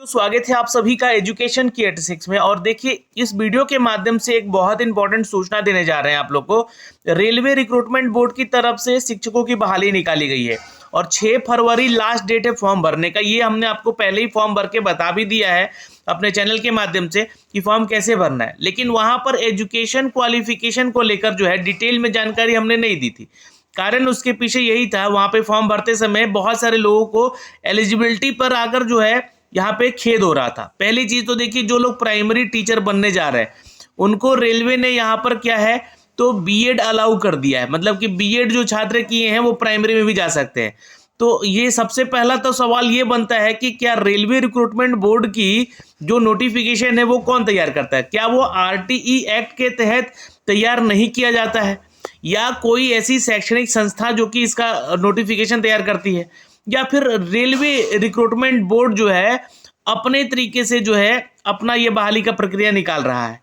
तो स्वागत है आप सभी का एजुकेशन की 86 में। और देखिए, इस वीडियो के माध्यम से एक बहुत इंपॉर्टेंट सूचना देने जा रहे हैं आप लोग को। रेलवे रिक्रूटमेंट बोर्ड की तरफ से शिक्षकों की बहाली निकाली गई है और 6 फरवरी लास्ट डेट है फॉर्म भरने का। ये हमने आपको पहले ही फॉर्म भर के बता भी दिया है अपने चैनल के माध्यम से कि फॉर्म कैसे भरना है, लेकिन वहां पर एजुकेशन क्वालिफिकेशन को लेकर जो है डिटेल में जानकारी हमने नहीं दी थी। कारण उसके पीछे यही था, वहां पे फॉर्म भरते समय बहुत सारे लोगों को एलिजिबिलिटी पर आकर जो है यहाँ पे खेद हो रहा था। पहली चीज तो देखिए, जो लोग प्राइमरी टीचर बनने जा रहे हैं उनको रेलवे ने यहाँ पर क्या है तो बीएड अलाउ कर दिया है, मतलब कि बीएड जो छात्र किए हैं वो प्राइमरी में भी जा सकते हैं। तो ये सबसे पहला तो सवाल ये बनता है कि क्या रेलवे रिक्रूटमेंट बोर्ड की जो नोटिफिकेशन है वो कौन तैयार करता है? क्या वो आरटीई एक्ट के तहत तैयार नहीं किया जाता है, या कोई ऐसी शैक्षणिक संस्था जो कि इसका नोटिफिकेशन तैयार करती है, या फिर रेलवे रिक्रूटमेंट बोर्ड जो है अपने तरीके से जो है अपना ये बहाली का प्रक्रिया निकाल रहा है?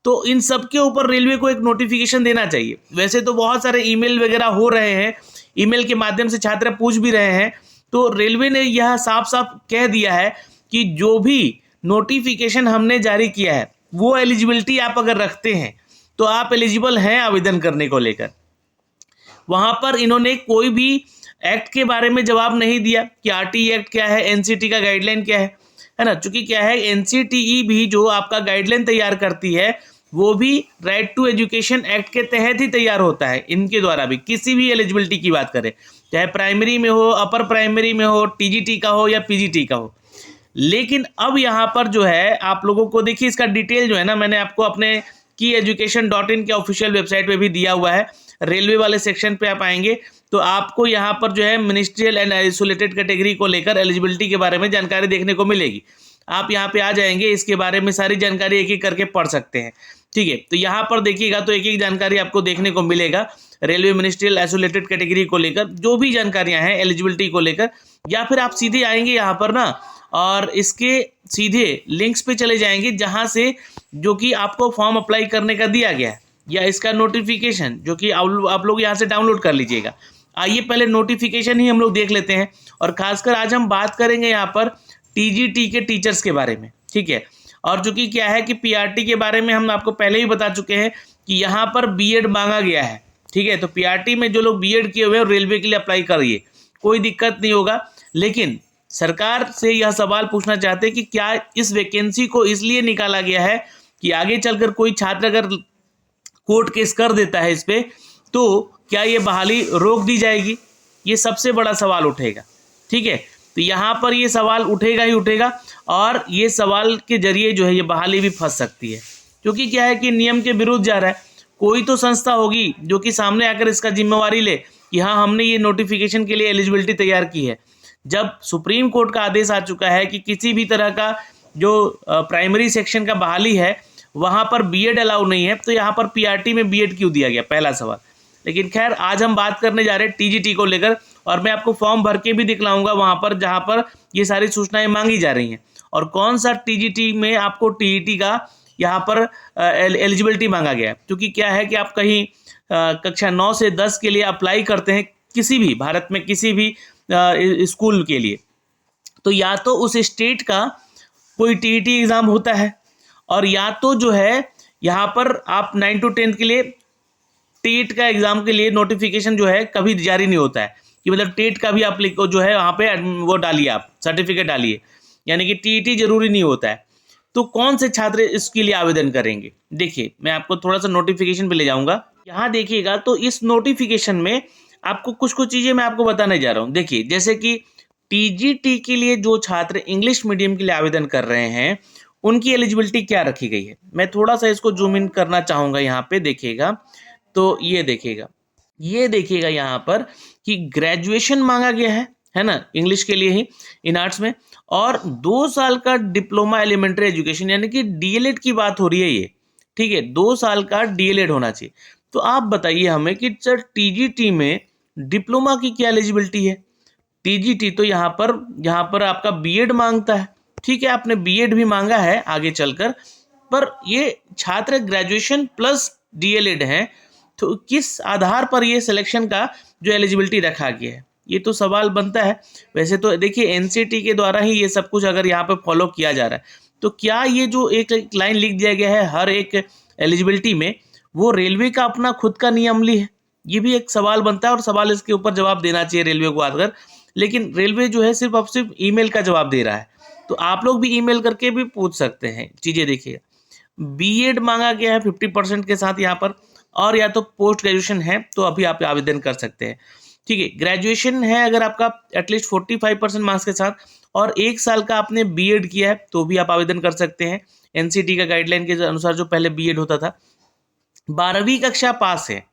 तो इन सब के ऊपर रेलवे को एक नोटिफिकेशन देना चाहिए। वैसे तो बहुत सारे ईमेल वगैरह हो रहे हैं, ईमेल के माध्यम से छात्र पूछ भी रहे हैं, तो रेलवे ने यह साफ साफ कह दिया है कि जो भी नोटिफिकेशन हमने जारी किया है वो एलिजिबिलिटी आप अगर रखते हैं तो आप एलिजिबल हैं आवेदन करने को लेकर। वहां पर इन्होंने कोई भी एक्ट के बारे में जवाब नहीं दिया कि आरटीई एक्ट क्या है, एनसीटी का गाइडलाइन क्या है ना। चूंकि क्या है, एनसीटीई भी जो आपका गाइडलाइन तैयार करती है वो भी राइट टू एजुकेशन एक्ट के तहत ही तैयार होता है। इनके द्वारा भी किसी भी एलिजिबिलिटी की बात करें, चाहे प्राइमरी में हो, अपर प्राइमरी में हो, टीजीटी का हो या पीजीटी का हो। लेकिन अब यहाँ पर जो है आप लोगों को देखिए, इसका डिटेल जो है ना मैंने आपको अपने kieducation.in के ऑफिशियल वेबसाइट पे भी दिया हुआ है। रेलवे वाले सेक्शन पे आप आएंगे तो आपको यहाँ पर जो है मिनिस्ट्रियल एंड आइसोलेटेड कैटेगरी को लेकर एलिजिबिलिटी के बारे में जानकारी देखने को मिलेगी। आप यहाँ पे आ जाएंगे, इसके बारे में सारी जानकारी एक एक करके पढ़ सकते हैं। ठीक है, तो यहाँ पर देखिएगा तो एक एक जानकारी आपको देखने को मिलेगा रेलवे मिनिस्ट्रियल आइसोलेटेड कैटेगरी को लेकर, जो भी जानकारियाँ हैं एलिजिबिलिटी को लेकर। या फिर आप सीधे आएंगे यहाँ पर ना और इसके सीधे लिंक्स पे चले जाएंगे जहाँ से जो कि आपको फॉर्म अप्लाई करने का दिया गया है, या इसका नोटिफिकेशन जो कि आप लोग यहाँ से डाउनलोड कर लीजिएगा। आइए पहले नोटिफिकेशन ही हम लोग देख लेते हैं, और खासकर आज हम बात करेंगे यहाँ पर टीजीटी के टीचर्स के बारे में। ठीक है, और चूंकि क्या है कि पीआरटी के बारे में हम आपको पहले ही बता चुके हैं कि यहाँ पर बीएड मांगा गया है। ठीक है, तो पीआरटी में जो लोग बीएड किए हुए हैं रेलवे के लिए अप्लाई करिए, कोई दिक्कत नहीं होगा। लेकिन सरकार से यह सवाल पूछना चाहते हैं कि क्या इस वैकेंसी को इसलिए निकाला गया है कि आगे चलकर कोई छात्र अगर कोर्ट केस कर देता है इस पे, तो क्या ये बहाली रोक दी जाएगी? ये सबसे बड़ा सवाल उठेगा। ठीक है, तो यहाँ पर ये सवाल उठेगा ही उठेगा, और ये सवाल के जरिए जो है ये बहाली भी फंस सकती है, क्योंकि क्या है कि नियम के विरुद्ध जा रहा है। कोई तो संस्था होगी जो कि सामने आकर इसका जिम्मेवारी ले कि हाँ हमने ये नोटिफिकेशन के लिए एलिजिबिलिटी तैयार की है। जब सुप्रीम कोर्ट का आदेश आ चुका है कि किसी भी तरह का जो प्राइमरी सेक्शन का बहाली है वहाँ पर बीएड अलाउ नहीं है, तो यहाँ पर पीआरटी में बीएड क्यों दिया गया, पहला सवाल। लेकिन खैर आज हम बात करने जा रहे हैं टीजीटी को लेकर, और मैं आपको फॉर्म भर के भी दिखलाऊंगा वहाँ पर जहाँ पर ये सारी सूचनाएं मांगी जा रही हैं, और कौन सा टीजीटी में आपको टीईटी का यहाँ पर एलिजिबिलिटी मांगा गया है। क्योंकि क्या है कि आप कहीं कक्षा 9 से 10 के लिए अप्लाई करते हैं किसी भी भारत में किसी भी स्कूल के लिए, तो या तो उस स्टेट का कोई टीईटी एग्ज़ाम होता है, और या तो जो है यहाँ पर आप 9 to 10 के लिए टेट का एग्ज़ाम के लिए नोटिफिकेशन जो है कभी जारी नहीं होता है कि मतलब टेट का भी आप जो है वहाँ पे वो डालिए, आप सर्टिफिकेट डालिए, यानी कि टीईटी जरूरी नहीं होता है। तो कौन से छात्र इसके लिए आवेदन करेंगे? देखिए मैं आपको थोड़ा सा नोटिफिकेशन पे ले जाऊँगा। यहाँ देखिएगा तो इस नोटिफिकेशन में आपको कुछ चीज़ें मैं आपको बताने जा रहा हूँ। देखिए, जैसे कि टीजीटी के लिए जो छात्र इंग्लिश मीडियम के लिए आवेदन कर रहे हैं उनकी एलिजिबिलिटी क्या रखी गई है। मैं थोड़ा सा इसको जूम इन करना चाहूँगा। यहाँ पे देखिएगा तो ये देखिएगा यहाँ पर कि ग्रेजुएशन मांगा गया है ना, इंग्लिश के लिए ही इन आर्ट्स में, और 2 साल का डिप्लोमा एलिमेंट्री एजुकेशन यानी कि डीएलएड की बात हो रही है ये। ठीक है, 2 साल का डीएलएड होना चाहिए। तो आप बताइए हमें कि सर टीजीटी में डिप्लोमा की क्या एलिजिबिलिटी है? टीजीटी तो यहाँ पर आपका बीएड मांगता है। ठीक है, आपने बीएड भी मांगा है आगे चलकर, पर ये छात्र ग्रेजुएशन प्लस डीएलएड हैं, तो किस आधार पर ये सिलेक्शन का जो एलिजिबिलिटी रखा गया है ये तो सवाल बनता है। वैसे तो देखिए एनसीटी के द्वारा ही ये सब कुछ अगर यहाँ पे फॉलो किया जा रहा है, तो क्या ये जो एक लाइन लिख दिया गया है हर एक एलिजिबिलिटी में, वो रेलवे का अपना खुद का नियमावली है? ये भी एक सवाल बनता है और सवाल इसके ऊपर जवाब देना चाहिए रेलवे को आकर। लेकिन रेलवे जो है सिर्फ अब सिर्फ ईमेल का जवाब दे रहा है, तो आप लोग भी ईमेल करके भी पूछ सकते हैं चीज़ें। देखिएगा बीएड मांगा गया है 50% के साथ यहाँ पर, और या तो पोस्ट ग्रेजुएशन है तो अभी आप आवेदन कर सकते हैं। ठीक है, ग्रेजुएशन है अगर आपका एटलीस्ट 45% मार्क्स के साथ और 1 साल का आपने बीएड किया है तो भी आप आवेदन कर सकते हैं। एनसीटी का गाइडलाइन के अनुसार जो पहले बीएड होता था, 12वीं कक्षा पास है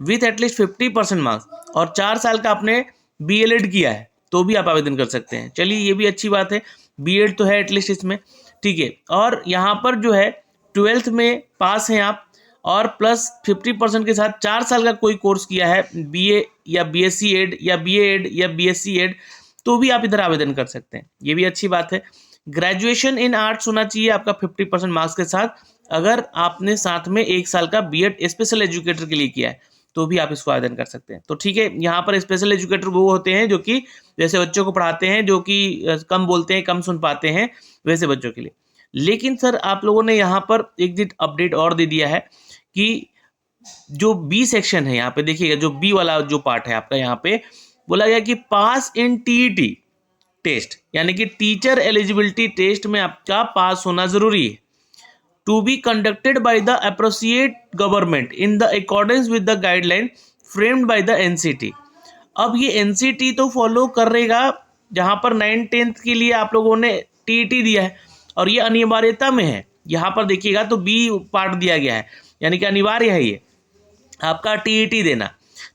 विथ एटलीस्ट 50% मार्क्स और 4 साल का आपने बीएलएड किया है तो भी आप आवेदन कर सकते हैं। चलिए ये भी अच्छी बात है, बीएड तो है एटलीस्ट इसमें। ठीक है, और यहाँ पर जो है 12th में पास हैं आप और प्लस 50% के साथ 4 साल का कोई कोर्स किया है, बीए या बीएससी एड या बीए एड या बीएससी एड, तो भी आप इधर आवेदन कर सकते हैं। ये भी अच्छी बात है। ग्रेजुएशन इन आर्ट्स होना चाहिए आपका 50% मार्क्स के साथ, अगर आपने साथ में 1 साल का बीएड स्पेशल एजुकेटर के लिए किया है तो भी आप इसको आवेदन कर सकते हैं। तो ठीक है, यहाँ पर स्पेशल एजुकेटर वो होते हैं जो कि जैसे बच्चों को पढ़ाते हैं जो कि कम बोलते हैं, कम सुन पाते हैं, वैसे बच्चों के लिए। लेकिन सर आप लोगों ने यहाँ पर एक दिन अपडेट और दे दिया है कि जो बी सेक्शन है, यहाँ पे देखिएगा जो बी वाला जो पार्ट है आपका, यहाँ पे बोला गया कि पास इन टीईटी टेस्ट, यानी कि टीचर एलिजिबिलिटी टेस्ट में आपका पास होना जरूरी है, to be conducted by the appropriate government in the accordance with the guideline framed by the NCT. अब ये एनसीटी तो फॉलो करेगा, जहाँ पर 9th-10th के लिए आप लोगों ने टीईटी दिया है और ये अनिवार्यता में है। यहाँ पर देखिएगा तो बी पार्ट दिया गया है, यानी कि अनिवार्य है ये आपका टीईटी देना।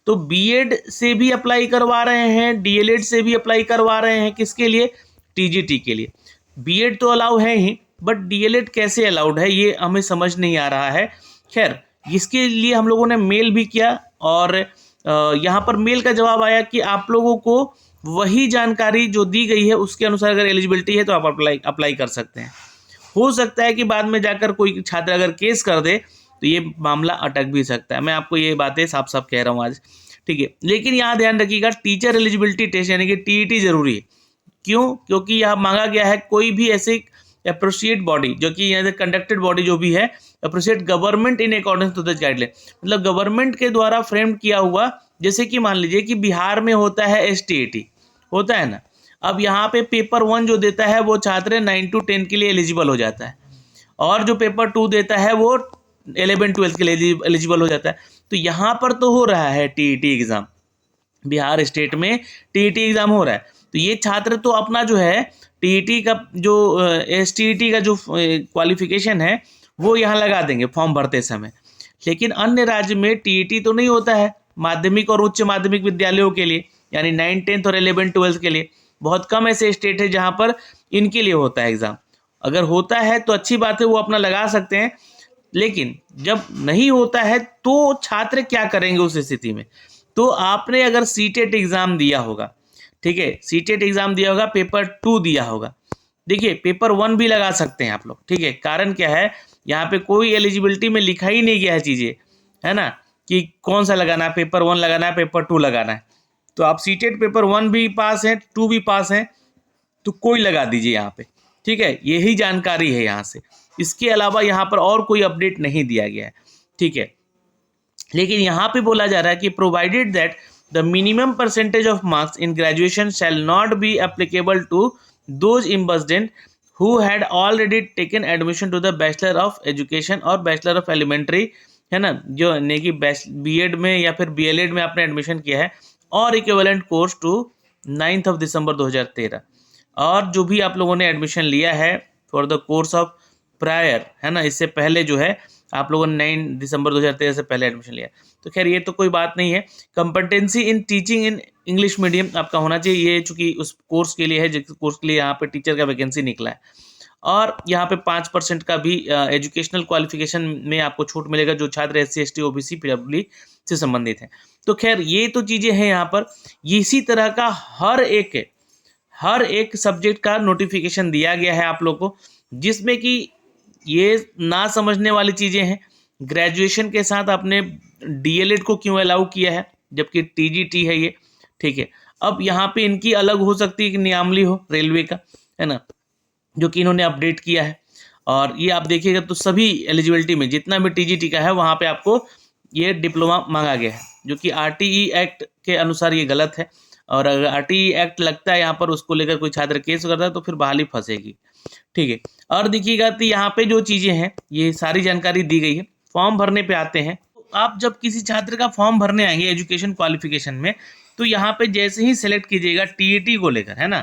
तो बीएड से भी अप्लाई करवा रहे हैं, डीएलएड से भी अप्लाई करवा रहे हैं, किसके लिए? टीजीटी के लिए। बीएड तो अलाउ है ही, बट डीएलएड कैसे अलाउड है ये हमें समझ नहीं आ रहा है। खैर, इसके लिए हम लोगों ने मेल भी किया और यहाँ पर मेल का जवाब आया कि आप लोगों को वही जानकारी जो दी गई है उसके अनुसार अगर एलिजिबिलिटी है तो आप अप्लाई कर सकते हैं। हो सकता है कि बाद में जाकर कोई छात्र अगर केस कर दे तो ये मामला अटक भी सकता है। मैं आपको ये बातें साफ साफ कह रहा हूँ आज, ठीक है। लेकिन यहाँ ध्यान रखिएगा, टीचर एलिजिबिलिटी टेस्ट यानी कि टीईटी जरूरी है। क्यों? क्योंकि यहाँ मांगा गया है कोई भी ऐसे एप्रोप्रिएट बॉडी जो कि यहाँ कंडक्टेड बॉडी जो भी है, appropriate government in accordance to the guideline, मतलब गवर्नमेंट के द्वारा फ्रेम किया हुआ। जैसे कि मान लीजिए कि बिहार में होता है एसटीईटी, होता है ना। अब यहाँ पे पेपर 1 जो देता है वो छात्र 9 to 10 के लिए एलिजिबल हो जाता है, और जो पेपर 2 देता है वो 11-12 के लिए एलिजिबल हो जाता है। तो यहाँ पर तो हो रहा है टीईटी एग्ज़ाम, बिहार स्टेट में टीईटी एग्ज़ाम हो रहा है। तो ये छात्र तो अपना जो है टीईटी का जो एसटीईटी का जो क्वालिफिकेशन है वो यहाँ लगा देंगे फॉर्म भरते समय। लेकिन अन्य राज्य में टीईटी तो नहीं होता है माध्यमिक और उच्च माध्यमिक विद्यालयों के लिए, यानी 9, 10 और 11-12 के लिए। बहुत कम ऐसे स्टेट है जहाँ पर इनके लिए होता है एग्ज़ाम। अगर होता है तो अच्छी बात है, वो अपना लगा सकते हैं। लेकिन जब नहीं होता है तो छात्र क्या करेंगे उस स्थिति में? तो आपने अगर सीटेट एग्ज़ाम दिया होगा, ठीक है, सीटेट एग्ज़ाम दिया होगा, पेपर 2 दिया होगा, देखिए पेपर 1 भी लगा सकते हैं आप लोग, ठीक है। कारण क्या है, यहाँ पे कोई एलिजिबिलिटी में लिखा ही नहीं गया है चीज़ें, है ना, कि कौन सा लगाना है, पेपर 1 लगाना है, पेपर 2 लगाना है। तो आप सीटेट पेपर 1 भी पास हैं, 2 भी पास हैं, तो कोई लगा दीजिए यहाँ पे, ठीक है। यही जानकारी है यहाँ से, इसके अलावा यहाँ पर और कोई अपडेट नहीं दिया गया है, ठीक है। लेकिन यहाँ पे बोला जा रहा है कि provided that the minimum percentage of marks in graduation shall not be applicable to those इम्बस्डेंट who had already taken admission to the bachelor of education और बैचलर ऑफ एलिमेंट्री, है ना, जो यानी कि बीएड में या फिर बीएलएड में आपने एडमिशन किया है, और इक्विवेलेंट कोर्स टू 9 दिसंबर 2013, और जो भी आप लोगों ने एडमिशन लिया है for the course of prior, है ना, इससे पहले जो है आप लोगों ने 9 दिसंबर 2013 से पहले एडमिशन लिया। तो खैर ये तो कोई बात नहीं है। Competency in teaching in English medium आपका होना चाहिए, ये चूंकि उस कोर्स के लिए है जिस कोर्स के लिए यहाँ पे टीचर का वैकेंसी निकला है। और यहाँ पे 5% का भी एजुकेशनल क्वालिफिकेशन में आपको छूट मिलेगा जो छात्र SC ST OBC PWD से संबंधित हैं। तो खैर ये तो चीज़ें हैं यहाँ पर। इसी तरह का हर एक सब्जेक्ट का नोटिफिकेशन दिया गया है आप लोग को, जिसमें कि ये ना समझने वाली चीज़ें हैं। ग्रेजुएशन के साथ आपने डीएलएड को क्यों अलाउ किया है जबकि टीजीटी है ये, ठीक है। अब यहाँ पे इनकी अलग हो सकती है कि नियमावली हो रेलवे का, है ना, जो कि इन्होंने अपडेट किया है। और ये आप देखिएगा तो सभी एलिजिबिलिटी में जितना भी टीजीटी का है वहाँ पे आपको ये डिप्लोमा मांगा गया है, जो कि आरटीई एक्ट के अनुसार ये गलत है। और अगर आरटीई एक्ट लगता है यहाँ पर, उसको लेकर कोई छात्र केस करता है तो फिर बहाली फंसेगी। ठीक है, और देखिएगा तो यहाँ पे जो चीज़ें हैं ये सारी जानकारी दी गई है। फॉर्म भरने पे आते हैं, तो आप जब किसी छात्र का फॉर्म भरने आएंगे एजुकेशन क्वालिफिकेशन में, तो यहाँ पे जैसे ही सेलेक्ट कीजिएगा टीईटी को लेकर, है ना,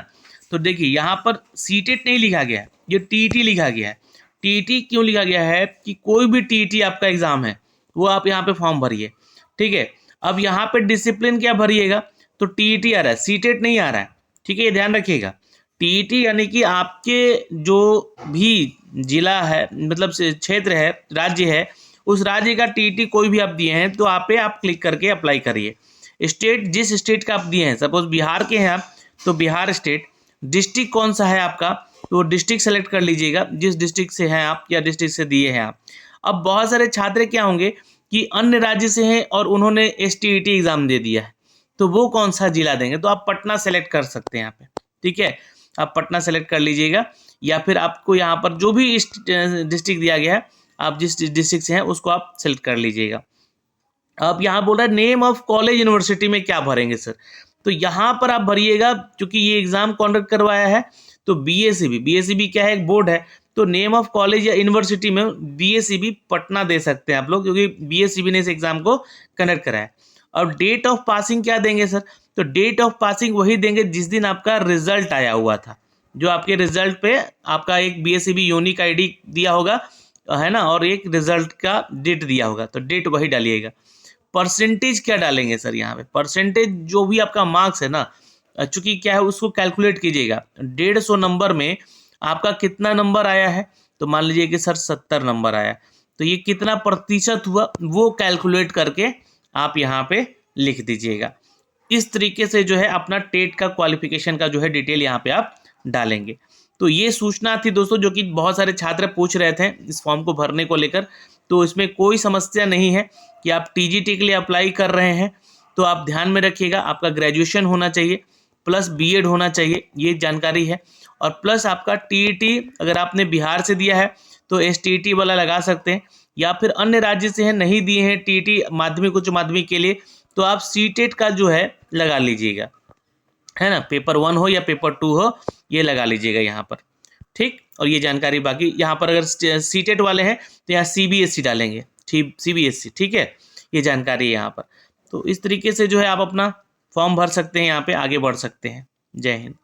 तो देखिए यहाँ पर सीटेट नहीं लिखा गया है, ये टीईटी लिखा गया है। टीईटी क्यों लिखा गया है कि कोई भी टीईटी आपका एग्जाम है वो आप यहाँ पे फॉर्म भरिए। ठीक है, अब यहाँ पे डिसिप्लिन क्या भरिएगा, तो टीईटी आ रहा है, सीटेट नहीं आ रहा है। ठीक है, ये ध्यान रखिएगा। टीईटी यानी कि आपके जो भी जिला है, मतलब क्षेत्र है, राज्य है, उस राज्य का टीईटी कोई भी आप दिए हैं तो आप पे आप क्लिक करके अप्लाई करिए। स्टेट, जिस स्टेट का आप दिए हैं, सपोज बिहार के हैं आप तो बिहार स्टेट। डिस्ट्रिक्ट कौन सा है आपका, तो डिस्ट्रिक्ट सेलेक्ट कर लीजिएगा, जिस डिस्ट्रिक्ट से हैं आप या डिस्ट्रिक्ट से दिए हैं आप। अब बहुत सारे छात्र क्या होंगे कि अन्य राज्य से हैं और उन्होंने एसटीईटी एग्जाम दे दिया है, तो वो कौन सा जिला देंगे, तो आप पटना सेलेक्ट कर सकते हैं यहाँ पे। ठीक है, आप पटना सेलेक्ट कर लीजिएगा, या फिर आपको यहाँ पर जो भी डिस्ट्रिक्ट दिया गया है, आप जिस डिस्ट्रिक्ट से हैं उसको आप सेलेक्ट कर लीजिएगा। अब यहाँ बोल रहा है नेम ऑफ कॉलेज यूनिवर्सिटी में क्या भरेंगे सर, तो यहाँ पर आप भरिएगा, क्योंकि ये एग्जाम कंडक्ट करवाया है तो बीएसईबी क्या है, एक बोर्ड है, तो नेम ऑफ कॉलेज या यूनिवर्सिटी में बीएसईबी पटना दे सकते हैं आप लोग, क्योंकि बीएसईबी ने इस एग्जाम को कंडक्ट कराया। और डेट ऑफ पासिंग क्या देंगे सर, तो डेट ऑफ पासिंग वही देंगे जिस दिन आपका रिजल्ट आया हुआ था, जो आपके रिजल्ट पे आपका एक बीएसईबी यूनिक आईडी दिया होगा, है ना, और एक रिजल्ट का डेट दिया होगा, तो डेट वही डालिएगा। परसेंटेज क्या डालेंगे सर, यहाँ पे परसेंटेज जो भी आपका मार्क्स है ना, चूंकि क्या है उसको कैलकुलेट कीजिएगा। 150 नंबर में आपका कितना नंबर आया है, तो मान लीजिए कि सर 70 नंबर आया, तो ये कितना प्रतिशत हुआ वो कैलकुलेट करके आप यहाँ पे लिख दीजिएगा। इस तरीके से जो है अपना टेट का क्वालिफिकेशन का जो है डिटेल यहाँ पे आप डालेंगे। तो ये सूचना थी दोस्तों, जो कि बहुत सारे छात्र पूछ रहे थे इस फॉर्म को भरने को लेकर। तो इसमें कोई समस्या नहीं है कि आप टीजीटी के लिए अप्लाई कर रहे हैं, तो आप ध्यान में रखिएगा आपका ग्रेजुएशन होना चाहिए प्लस बीएड होना चाहिए, ये जानकारी है। और प्लस आपका टीईटी अगर आपने बिहार से दिया है तो एसटीईटी वाला लगा सकते हैं, या फिर अन्य राज्य से हैं नहीं दिए हैं टीईटी माध्यमिक उच्च माध्यमिक के लिए, तो आप सीटेट का जो है लगा लीजिएगा, है ना, पेपर 1 हो या पेपर 2 हो, ये लगा लीजिएगा यहाँ पर। ठीक, और ये जानकारी बाकी यहाँ पर अगर सीटेट वाले हैं तो यहाँ सीबीएसई डालेंगे, सीबीएसई। ठीक है, ये जानकारी है यहाँ पर। तो इस तरीके से जो है आप अपना फॉर्म भर सकते हैं, यहाँ पे आगे बढ़ सकते हैं। जय हिंद।